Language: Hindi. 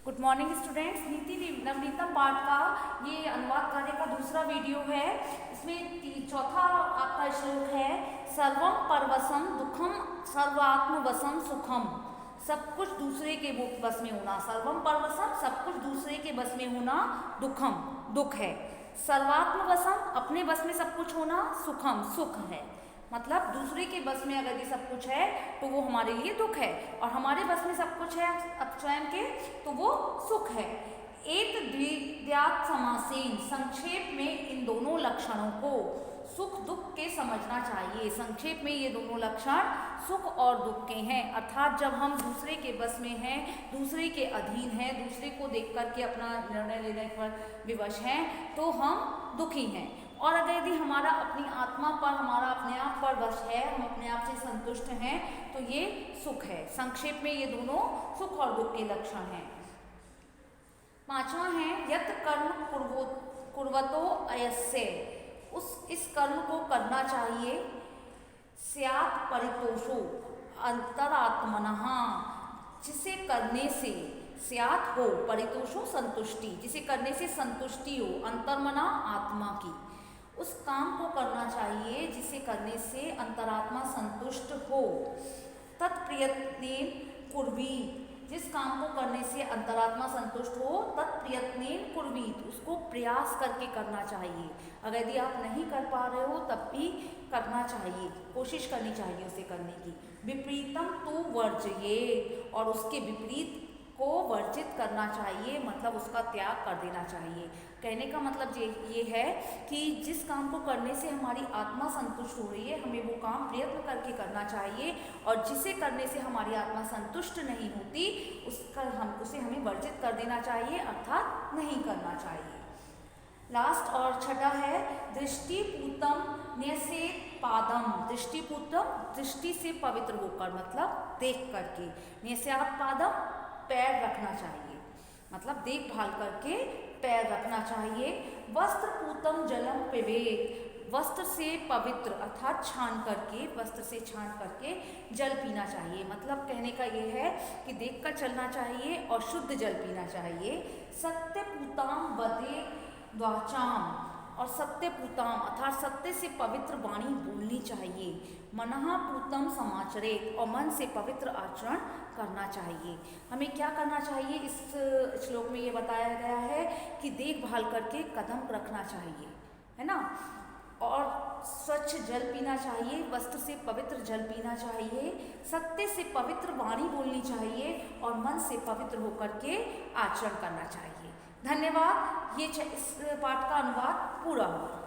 Good morning students. नीति नवनीतम पाठ का ये अनुवाद कार्य का दूसरा वीडियो है। इसमें चौथा आपका श्लोक है, सर्वम परवसम दुखम सर्वात्मवसम सुखम। सब कुछ दूसरे के बस में होना, सर्वम परवसम सब कुछ दूसरे के बस में होना, दुखम दुख है, सर्वात्मवसम अपने बस में सब कुछ होना, सुखम सुख है। मतलब दूसरे के बस में अगर ये सब कुछ है तो वो हमारे लिए दुख है, और हमारे बस में सब कुछ है अब स्वयं के तो वो सुख है। एक द्वित्वात् समासेन, संक्षेप में इन दोनों लक्षणों को सुख दुख के समझना चाहिए। संक्षेप में ये दोनों लक्षण सुख और दुख के हैं, अर्थात जब हम दूसरे के बस में हैं, दूसरे के अधीन हैं, दूसरे को देख करके अपना निर्णय लेने पर विवश हैं तो हम दुखी हैं। और अगर यदि हमारा अपनी आत्मा पर, हमारा अपने आप पर वश है, हम अपने आप से संतुष्ट हैं तो ये सुख है। संक्षेप में ये दोनों सुख और दुख के लक्षण हैं। पांचवा है, यत् कर्म कुर्वतो अयस्य, इस कर्म को करना चाहिए, स्यात् परितोषो अंतरात्मनः, जिसे करने से स्यात् हो, परितोषो संतुष्टि, जिसे करने से संतुष्टि हो, अंतर्मना आत्मा की, उस काम को करना चाहिए जिसे करने से अंतरात्मा संतुष्ट हो। तत्प्रयत्नेन कुर्वीत, जिस काम को करने से अंतरात्मा संतुष्ट हो, तत्प्रयत्नेन कुर्वीत, उसको प्रयास करके करना चाहिए। अगर यदि आप नहीं कर पा रहे हो तब भी करना चाहिए, कोशिश करनी चाहिए उसे करने की। विपरीतम तु वर्जयेत्, और उसके विपरीत को वर्जित करना चाहिए, मतलब उसका त्याग कर देना चाहिए। कहने का मतलब ये है कि जिस काम को करने से हमारी आत्मा संतुष्ट हो रही है, हमें वो काम प्रयत्न करके करना चाहिए, और जिसे करने से हमारी आत्मा संतुष्ट नहीं होती उसे हमें वर्जित कर देना चाहिए, अर्थात नहीं करना चाहिए। लास्ट और छठा है, दृष्टिपूतम न्यसेत् पादम, दृष्टिपूतम दृष्टि से पवित्र होकर, मतलब देख करके, न्यसेत् पादम पैर रखना चाहिए, मतलब देखभाल करके पैर रखना चाहिए। वस्त्र पूतम जलम पिबेत्, वस्त्र से पवित्र अर्थात छान करके, वस्त्र से छान करके जल पीना चाहिए। मतलब कहने का ये है कि देख कर चलना चाहिए और शुद्ध जल पीना चाहिए। सत्य पूताम वदे वाचाम, और सत्य पूताम अर्थात सत्य से पवित्र वाणी बोलनी चाहिए। मनः पूतम समाचरेत्, और मन से पवित्र आचरण करना चाहिए। हमें क्या करना चाहिए, इस श्लोक में ये बताया गया है कि देखभाल करके कदम रखना चाहिए, है ना, और स्वच्छ जल पीना चाहिए, वस्त्र से पवित्र जल पीना चाहिए, सत्य से पवित्र वाणी बोलनी चाहिए, और मन से पवित्र होकर के आचरण करना चाहिए। धन्यवाद। ये इस पाठ का अनुवाद पूरा हुआ।